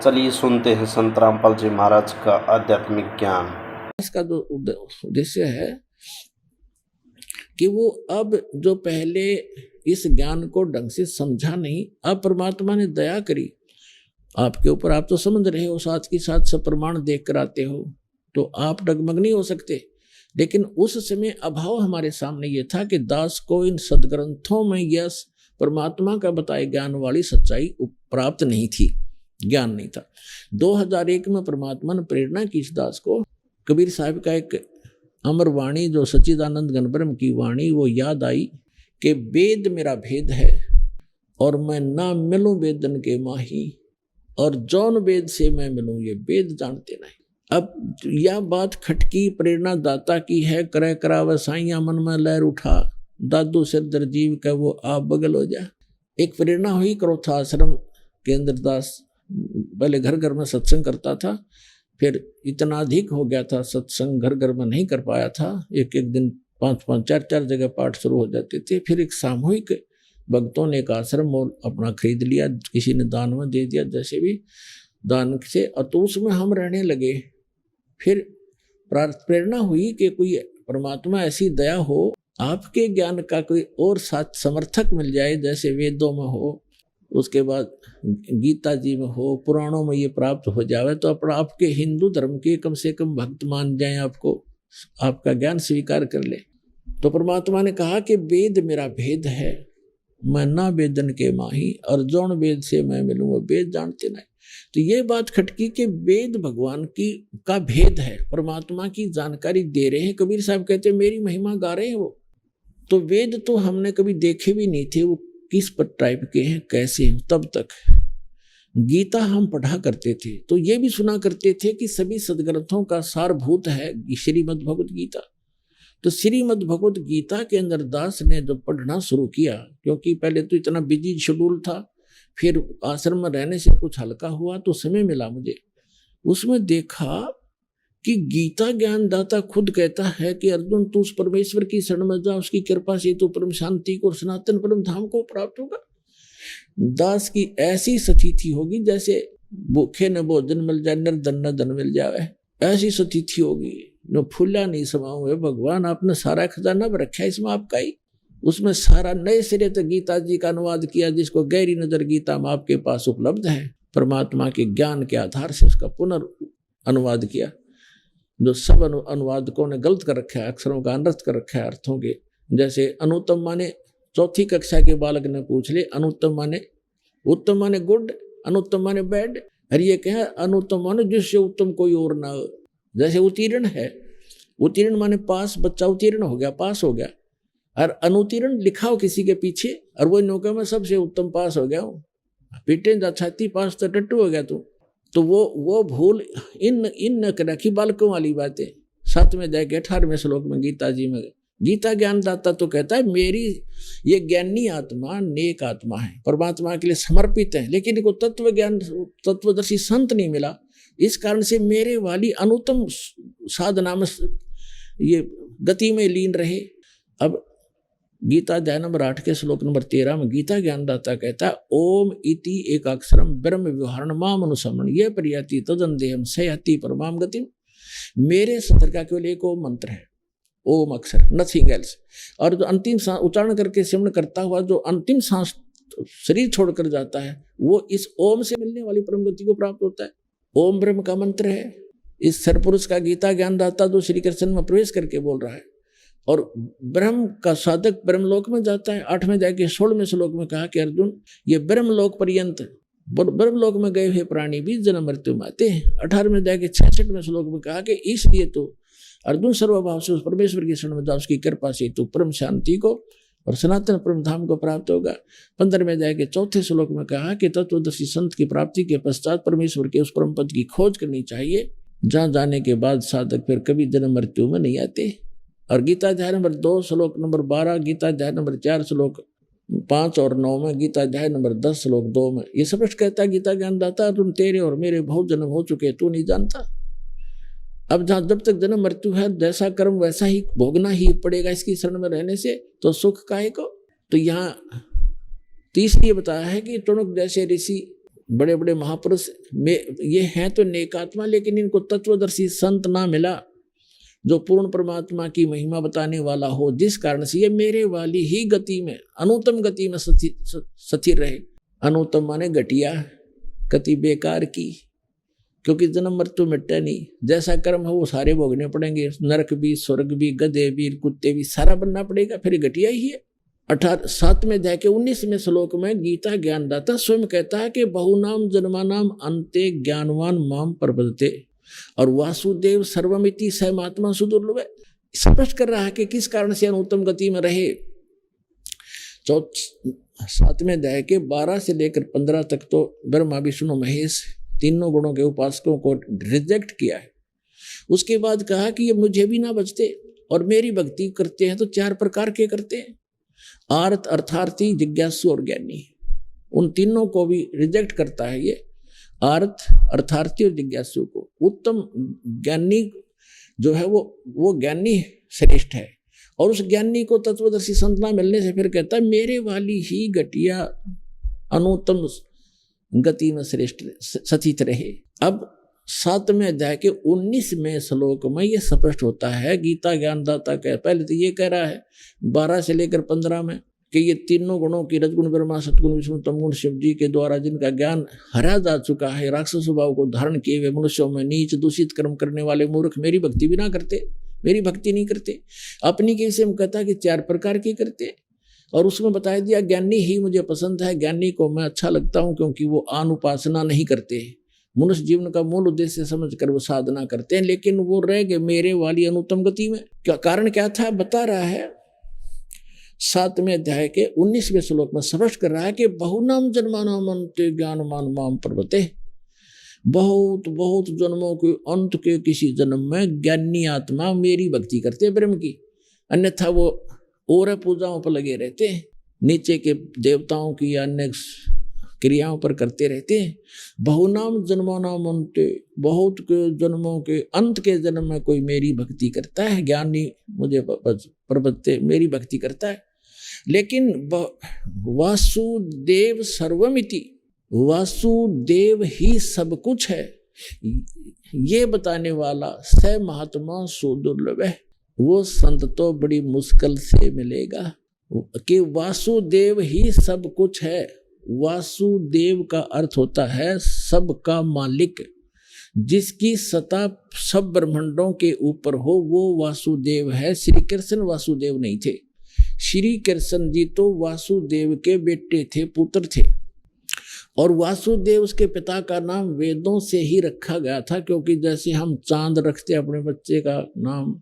चलिए सुनते हैं संत रामपाल जी महाराज का आध्यात्मिक ज्ञान। इसका जो उद्देश्य है कि वो अब जो पहले इस ज्ञान को ढंग से समझा नहीं, अब परमात्मा ने दया करी आपके ऊपर, आप तो समझ रहे हो, साथ के साथ सब प्रमाण देख कर आते हो, तो आप डगमग नहीं हो सकते। लेकिन उस समय अभाव हमारे सामने ये था कि दास को इन सदग्रंथों में यह परमात्मा का बताए ज्ञान वाली सच्चाई प्राप्त नहीं थी, ज्ञान नहीं था। 2001 में परमात्मा ने प्रेरणा की इस दास को, कबीर साहब का एक अमर वाणी जो सच्चिदानंद घनब्रह्म की वाणी वो याद आई कि वेद मेरा भेद है और मैं ना मिलूं वेदन के माही, और जौन वेद से मैं मिलूं ये वेद जानते नहीं। अब यह बात खटकी प्रेरणा दाता की है, करे करावे साइया मन में लहर उठा, दादू सिर दरजीव का वो आप बगल हो जा। एक प्रेरणा हुई क्रोथा आश्रम के अंदर दास पहले घर घर में सत्संग करता था, फिर इतना अधिक हो गया था सत्संग घर घर में नहीं कर पाया था, एक एक दिन 5-5 4-4 जगह पाठ शुरू हो जाते थे। फिर एक सामूहिक भक्तों ने एक आश्रम और अपना खरीद लिया, किसी ने दान में दे दिया, जैसे भी दान से, और तो उसमें हम रहने लगे। फिर प्रेरणा हुई कि कोई परमात्मा ऐसी दया हो, आपके ज्ञान का कोई और साथ समर्थक मिल जाए, जैसे वेदों में हो, उसके बाद गीता जी में हो, पुराणों में ये प्राप्त हो जाए, तो अपना आपके हिंदू धर्म के कम से कम भक्त मान जाए, आपको आपका ज्ञान स्वीकार कर ले। तो परमात्मा ने कहा कि वेद मेरा भेद है, मैं ना वेदन के माही, और जौन वेद से मैं मिलूं वो वेद जानते नहीं। तो ये बात खटकी कि वेद भगवान की का भेद है, परमात्मा की जानकारी दे रहे हैं। कबीर साहब कहते हैं मेरी महिमा गा रहे हैं वो, तो वेद तो हमने कभी देखे भी नहीं थे, वो किस पर टाइप के हैं, कैसे हैं। तब तक गीता हम पढ़ा करते थे तो ये भी सुना करते थे कि सभी सदग्रंथों का सारभूत है श्रीमद् भगवत गीता। तो श्रीमद् भगवत गीता के अंदर दास ने जब पढ़ना शुरू किया, क्योंकि पहले तो इतना बिजी शेड्यूल था, फिर आश्रम में रहने से कुछ हल्का हुआ तो समय मिला मुझे, उसमें देखा कि गीता ज्ञानदाता खुद कहता है कि अर्जुन तू उस परमेश्वर की शरण में जा, उसकी कृपा से तू परम शांति को और सनातन परम धाम को प्राप्त होगा। दास की ऐसी स्थिति होगी जैसे भूखे न भोजन मिल जाए, निर्धन न धन मिल जाए, ऐसी स्थिति होगी। न फूला नहीं समाओ है भगवान, आपने सारा खजाना रखा है इसमें आपका ही, उसमें सारा नए सिरे तक गीता जी का अनुवाद किया, जिसको गहरी नजर गीता में आपके पास उपलब्ध है, परमात्मा के ज्ञान के आधार से उसका पुनर्अनुवाद किया। जो सब अनुवादकों ने गलत कर रखा है, अक्षरों का अनर्थ कर रखा है अर्थों के। जैसे अनुत्तम माने चौथी कक्षा के बालक ने पूछ ले, अनुत्तम माने उत्तम माने गुड, अनुत्तम माने बैड, और ये कहे अनुत्तम माने जिससे उत्तम कोई और ना हो। जैसे उत्तीर्ण है, उत्तीर्ण माने पास, बच्चा उत्तीर्ण हो गया, पास हो गया, और अनुत्तीर्ण लिखा हो किसी के पीछे और वो नौका में सबसे उत्तम पास हो गया हो, पीटे जा छाती पास तो टट्टू हो गया तू। तो वो भूल इन रखी बालकों वाली बातें। 7वें जाके 18वें श्लोक में गीता जी में गीता ज्ञानदाता तो कहता है मेरी ये ज्ञानी आत्मा नेक आत्मा है, परमात्मा के लिए समर्पित है, लेकिन इनको तत्व ज्ञान तत्वदर्शी संत नहीं मिला, इस कारण से मेरे वाली अनुत्तम साधना में ये गति में लीन रहे। अब गीता अध्याय नंबर 8 के श्लोक नंबर 13 में गीता ज्ञानदाता कहता है ओम इति एक अक्षरम ब्रह्म व्यवहारण माम अनुसमन ये प्रियति तदन देहम सयति परमाम गतिम। मेरे सत्र का केवल एक ओम मंत्र है, ओम अक्षर, नथिंग एल्स। और जो अंतिम सांस उच्चारण करके सिमरण करता हुआ जो अंतिम सांस शरीर छोड़कर जाता है, वो इस ओम से मिलने वाली परम गति को प्राप्त होता है। ओम ब्रह्म का मंत्र है। इस सरपुरुष का गीता ज्ञानदाता जो श्री कृष्ण में प्रवेश करके बोल रहा है, और ब्रह्म का साधक ब्रह्मलोक में जाता है। 8वें जाके 16वें श्लोक में कहा कि अर्जुन ये ब्रह्मलोक पर्यंत, ब्रह्मलोक में गए हुए प्राणी भी जन्म मृत्यु में आते हैं। 18वें जाके 66वें श्लोक में कहा कि इसलिए तो अर्जुन सर्वभाव से उस परमेश्वर की शरण में जा, उसकी कृपा से तू परम शांति को और सनातन परम धाम को प्राप्त होगा। 15वें जाके 4थे श्लोक में कहा कि तत्वदर्शी संत की प्राप्ति के पश्चात परमेश्वर के उस परम पद की खोज करनी चाहिए, जहाँ जाने के बाद साधक फिर कभी जन्म मृत्यु में नहीं आते। और गीता अध्याय नंबर 2 श्लोक नंबर 12, गीता अध्याय नंबर 4 श्लोक 5 और 9 में, गीता अध्याय नंबर 10 श्लोक 2 में ये स्पष्ट कहता है गीता ज्ञानदाता तुम तेरे और मेरे बहुत जन्म हो चुके, तू नहीं जानता। अब जहाँ जब तक जन्म मृत्यु है, जैसा कर्म वैसा ही भोगना ही पड़ेगा इसकी शरण में रहने से, तो सुख काहे को। तो यहाँ तीसरी बताया है कि टुणक जैसे ऋषि बड़े बड़े महापुरुष में ये हैं तो नेकात्मा, लेकिन इनको तत्वदर्शी संत ना मिला जो पूर्ण परमात्मा की महिमा बताने वाला हो, जिस कारण से ये मेरे वाली ही गति में, अनुत्तम गति में स्थिर रहे। अनुत्तम माने घटिया, गति बेकार की, क्योंकि जन्म मृत्यु मिटता नहीं, जैसा कर्म है वो सारे भोगने पड़ेंगे, नरक भी, स्वर्ग भी, गधे भी, कुत्ते भी, सारा बनना पड़ेगा, फिर घटिया ही है। 7वें अध्याय के 19वें श्लोक में गीता ज्ञानदाता स्वयं कहता है कि बहुनाम जन्मानाम अन्ते ज्ञानवान माम प्रपद्यते, और वासुदेव सर्वमिति सहमात्मा सुदुर्लभ है। स्पष्ट कर रहा है कि किस कारण से अनुत्तम गति में रहे। 7वें अध्याय के 12 से लेकर 15 तक तो ब्रह्मा विष्णु महेश तीनों गुणों के उपासकों को रिजेक्ट किया है। उसके बाद कहा कि ये मुझे भी ना बचते और मेरी भक्ति करते हैं तो 4 प्रकार के करते हैं, आर्त, अर्थार्थी, जिज्ञासु और ज्ञानी। उन तीनों को भी रिजेक्ट करता है ये, आर्त, अर्थार्थी और जिज्ञासु को। उत्तम ज्ञानी जो है वो ज्ञानी श्रेष्ठ है, और उस ज्ञानी को तत्वदर्शी संत ना मिलने से फिर कहता है मेरे वाली ही घटिया अनुत्तम गति में श्रेष्ठ सचित रहे। अब 7वें अध्याय के 19वें श्लोक में ये स्पष्ट होता है, गीता ज्ञानदाता कह, पहले तो ये कह रहा है 12 से लेकर 15 में कि ये तीनों गुणों की, रजगुण ब्रह्मा, सतगुण विष्णु, तमगुण शिव जी के द्वारा जिनका ज्ञान हरा जा चुका है, राक्षस स्वभाव को धारण किए हुए मनुष्यों में नीच दूषित कर्म करने वाले मूर्ख मेरी भक्ति भी ना करते, मेरी भक्ति नहीं करते। अपनी के विषय में कहता कि 4 प्रकार की करते, और उसमें बताया दिया ज्ञानी ही मुझे पसंद है, ज्ञानी को मैं अच्छा लगता हूं क्योंकि वो आन उपासना नहीं करते, मनुष्य जीवन का मूल उद्देश्य समझकर वो साधना करते हैं, लेकिन वो रह गए मेरे वाली अनुत्तम गति में। क्या कारण क्या था बता रहा है 7वें अध्याय के 19वें श्लोक में स्पष्ट कर रहा है कि बहुनाम जन्मानाम अन्ते ज्ञानवान माम प्रपद्यते, बहुत बहुत जन्मों के अंत के किसी जन्म में ज्ञानी आत्मा मेरी भक्ति करते हैं ब्रह्म की, अन्यथा वो और पूजाओं पर लगे रहते हैं, नीचे के देवताओं की या अन्य क्रियाओं पर करते रहते हैं। बहुनाम जन्मानाम अन्ते, बहुत के जन्मों के अंत के जन्म में कोई मेरी भक्ति करता है, ज्ञानी मुझे प्रपद्यते मेरी भक्ति करता है। लेकिन वासुदेव सर्वमिति, वासुदेव ही सब कुछ है, ये बताने वाला स महात्मा सुदुर्लभ है। वो संत तो बड़ी मुश्किल से मिलेगा कि वासुदेव ही सब कुछ है। वासुदेव का अर्थ होता है सबका मालिक, जिसकी सत्ता सब ब्रह्मांडों के ऊपर हो, वो वासुदेव है। श्री कृष्ण वासुदेव नहीं थे, श्री कृष्ण जी तो वासुदेव के बेटे थे, पुत्र थे, और वासुदेव उसके पिता का नाम वेदों से ही रखा गया था, क्योंकि जैसे हम चांद रखते हैं अपने बच्चे का नाम,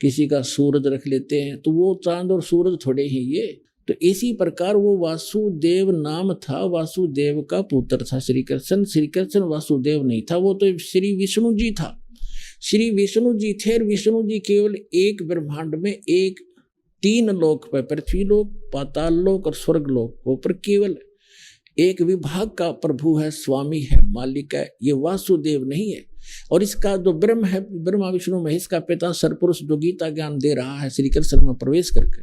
किसी का सूरज रख लेते हैं, तो वो चांद और सूरज थोड़े ही ये, तो इसी प्रकार वो वासुदेव नाम था, वासुदेव का पुत्र था श्री कृष्ण। श्री कृष्ण वासुदेव नहीं था, वो तो श्री विष्णु जी था, श्री विष्णु जी थे। और विष्णु जी केवल एक ब्रह्मांड में 3 लोक पर, पृथ्वी लोक, पाताल लोक और स्वर्ग लोक पर केवल एक विभाग का प्रभु है, स्वामी है, मालिक है, ये वासुदेव नहीं है। और इसका जो ब्रह्म है, ब्रह्मा विष्णु महेश का पिता सरपुरुष जो गीता ज्ञान दे रहा है श्री कृष्ण में प्रवेश करके,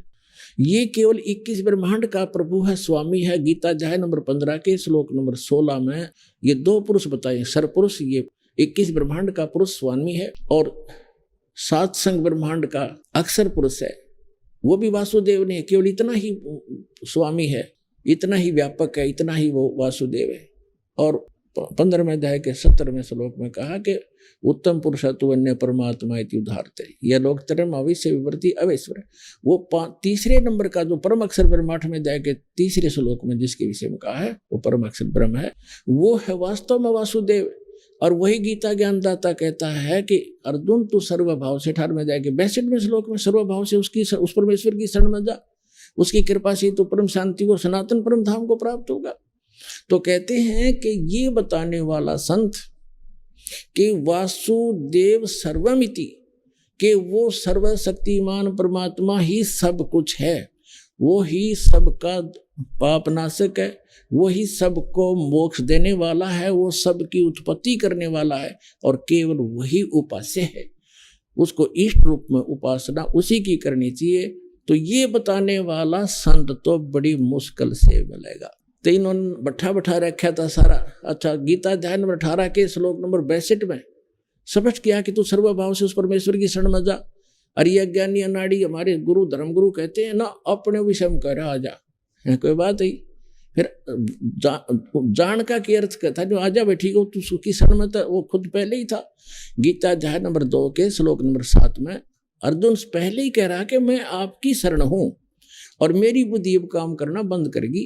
ये केवल 21 ब्रह्मांड का प्रभु है, स्वामी है। गीता अध्याय नंबर 15 के श्लोक नंबर 16 में ये 2 पुरुष बताए, सरपुरुष ये 21 ब्रह्मांड का पुरुष स्वामी है, और 7 संग ब्रह्मांड का अक्षर पुरुष है, वो भी वासुदेव नहीं है, केवल इतना ही स्वामी है, इतना ही व्यापक है, इतना ही वो वासुदेव है। और 15वें अध्याय के 17वें श्लोक में कहा कि उत्तम पुरुष तु अन्य परमात्मा इति उदाहरते, यह लोक तरम अविश्य विवर्ती अवैश्वर। वो 3रे नंबर का जो परम अक्षर ब्रह्म 8वें अध्याय के 3रे श्लोक में जिसके विषय में कहा है वो परम अक्षर ब्रह्म है, वो है वास्तव में वासुदेव। और वही गीता ज्ञानदाता कहता है कि अर्जुन तू सर्वभाव से 18वें अध्याय के 62वें श्लोक में सर्वभाव से उस परमेश्वर की शरण में जा, उसकी कृपा से तो परम शांति को, सनातन परम धाम को प्राप्त होगा। तो कहते हैं कि ये बताने वाला संत कि वासुदेव सर्वमिति, कि वो सर्वशक्तिमान परमात्मा ही सब कुछ है, वो ही सबका पापनाशक है, वो ही सबको मोक्ष देने वाला है, वो सबकी उत्पत्ति करने वाला है, और केवल वही उपास्य है। उसको इष्ट रूप में उपासना उसी की करनी चाहिए। तो ये बताने वाला संत तो बड़ी मुश्किल से मिलेगा। तो इन्होंने बैठा रखा था सारा। अच्छा, गीता अध्याय नंबर 18 के श्लोक नंबर 62 में स्पष्ट किया कि तू सर्वभाव से उस परमेश्वर की शरण में जा। अरे अज्ञानी अनाड़ी हमारे गुरु धर्मगुरु कहते हैं ना, अपने विषय में कह रहा आ जा, है कोई बात है। फिर जान का क्या अर्थ कहता जो आजा बैठी को तू सुखी शरण में, तो वो खुद पहले ही था। गीता अध्याय नंबर 2 के श्लोक नंबर 7 में अर्जुन पहले ही कह रहा कि मैं आपकी शरण हूं और मेरी बुद्धि अब काम करना बंद करेगी,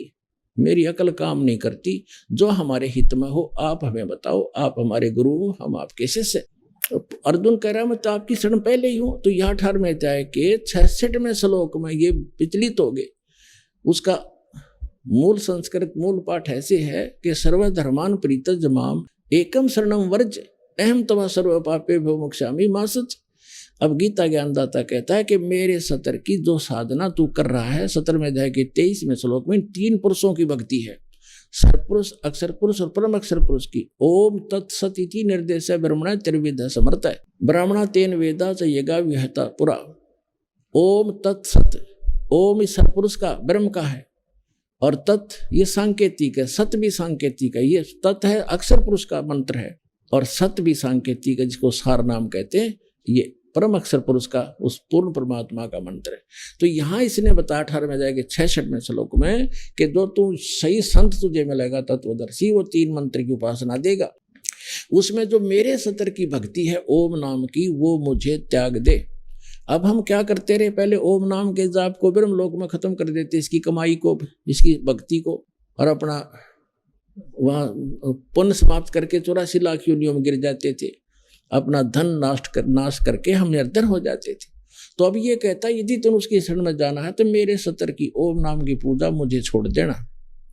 मेरी अकल काम नहीं करती, जो हमारे हित में हो आप हमें बताओ, आप हमारे गुरु हो, हम आपके शिष्य। अर्जुन कह रहा मैं तो आपकी शरण पहले ही हूं। तो यह 18वें अध्याय के 66वें श्लोक में ये विचलित हो गए। उसका मूल संस्कृत मूल पाठ ऐसे है कि सर्वधर्मान परित्यज माम एकम शरणम वर्ज अहम तवा सर्व पापे भो मोक्षामि मा सच। अब गीता ज्ञानदाता कहता है कि मेरे सतर की जो साधना तू कर रहा है, 17वें अध्याय के 23वें श्लोक में 3 पुरुषों की भक्ति है, सरपुरुष, अक्षर पुरुष और परम अक्षर पुरुष की। ओम तत्सत इति निर्देश ब्रह्मण त्रिविध समर्थ है, ब्राह्मणा तेन वेदा च यज्ञा विहता पुरा। ओम तत्सत, ओम इस सरपुरुष का ब्रह्म का है और तत् ये सांकेतिक है, सत भी सांकेतिक है। ये तत् है अक्षर पुरुष का मंत्र है और सत भी सांकेतिक है, जिसको सार नाम कहते हैं। ये परम अक्षर पुरुष का उस पूर्ण परमात्मा का मंत्र है। तो यहाँ इसने बताया 18वें अध्याय के 66वें श्लोक में कि जो तू सही संत तुझे मिलेगा तत्वदर्शी, वो 3 मंत्र की उपासना देगा। उसमें जो मेरे सतर की भक्ति है ओम नाम की, वो मुझे त्याग दे। अब हम क्या करते रहे, पहले ओम नाम के जाप को ब्रह्मलोक में खत्म कर देते, इसकी कमाई को, इसकी भक्ति को, और अपना वहाँ पुण्य समाप्त करके 84 लाख योनियों में गिर जाते थे, अपना धन नाश करके हम निर्धन हो जाते थे। तो अब ये कहता है यदि तुम उसकी शरण में जाना है तो मेरे सतर की ओम नाम की पूजा मुझे छोड़ देना,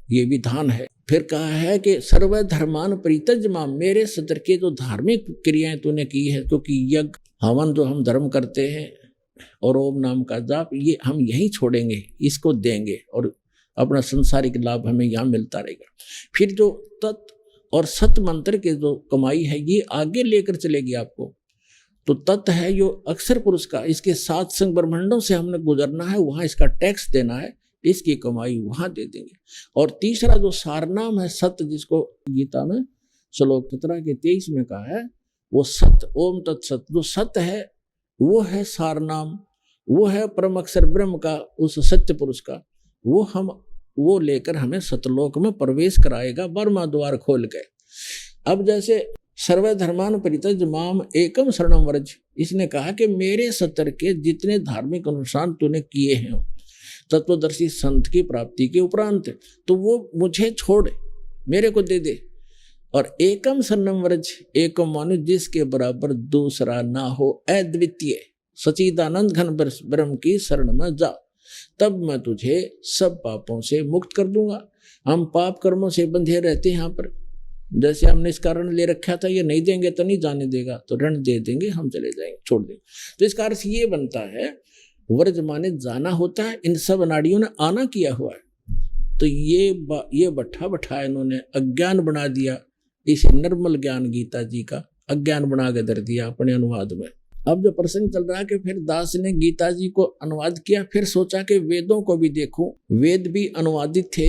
ये विधान है। फिर कहा है कि सर्वधर्मान परित्यज माम, मेरे सतर के जो धार्मिक क्रियाएं तूने की है, क्योंकि यज्ञ हवन जो हम धर्म करते हैं और ओम नाम का जाप, ये हम यही छोड़ेंगे, इसको देंगे और अपना संसारिक लाभ हमें यहाँ मिलता रहेगा। फिर जो तत् और सत मंत्र के जो कमाई है ये आगे लेकर चलेगी आपको। तो तत् है जो अक्षर पुरुष का, इसके 7 संग ब्रह्मांडों से हमने गुजरना है, वहां इसका टैक्स देना है, इसकी कमाई वहां दे देंगे। और तीसरा जो सारनाम है सत, जिसको गीता में श्लोक 17 के 23 में कहा है, वो सत, ओम तत्सत, जो सत है वो है सारनाम, वो है परम अक्षर ब्रह्म का, उस सत्य पुरुष का। वो लेकर हमें सतलोक में प्रवेश कराएगा, बर्मा द्वार खोल के। अब जैसे सर्वधर्मान परित्यज माम एकम शरणम व्रज, इसने कहा कि मेरे सतर के जितने धार्मिक अनुष्ठान तूने किए हैं तत्वदर्शी संत की प्राप्ति के उपरांत, तो वो मुझे छोड़, मेरे को दे दे। और एकम शरणम व्रज, एकम मानो जिसके बराबर दूसरा ना हो, अद्वितीय सचिदानंद घन ब्रह्म की शरण में जा, तब मैं तुझे सब पापों से मुक्त कर दूंगा। हम पाप कर्मों से बंधे रहते हैं यहाँ पर, जैसे हमने इसका ऋण ले रखा था, ये नहीं देंगे तो नहीं जाने देगा, तो ऋण दे देंगे, हम चले जाएंगे, छोड़ देंगे। तो इसका अर्थ ये बनता है व्रज माने जाना होता है, इन सब नाड़ियों ने आना किया हुआ है। तो ये बैठा इन्होंने अज्ञान बना दिया, इस निर्मल ज्ञान गीता जी का अज्ञान बना के धर दिया अपने अनुवाद में। अब जो प्रसंग चल रहा है कि फिर दास ने गीता जी को अनुवाद किया, फिर सोचा कि वेदों को भी देखूं, वेद भी अनुवादित थे।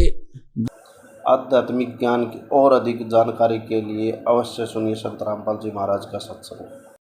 आध्यात्मिक ज्ञान की और अधिक जानकारी के लिए अवश्य सुनिए संत रामपाल जी महाराज का सत्संग।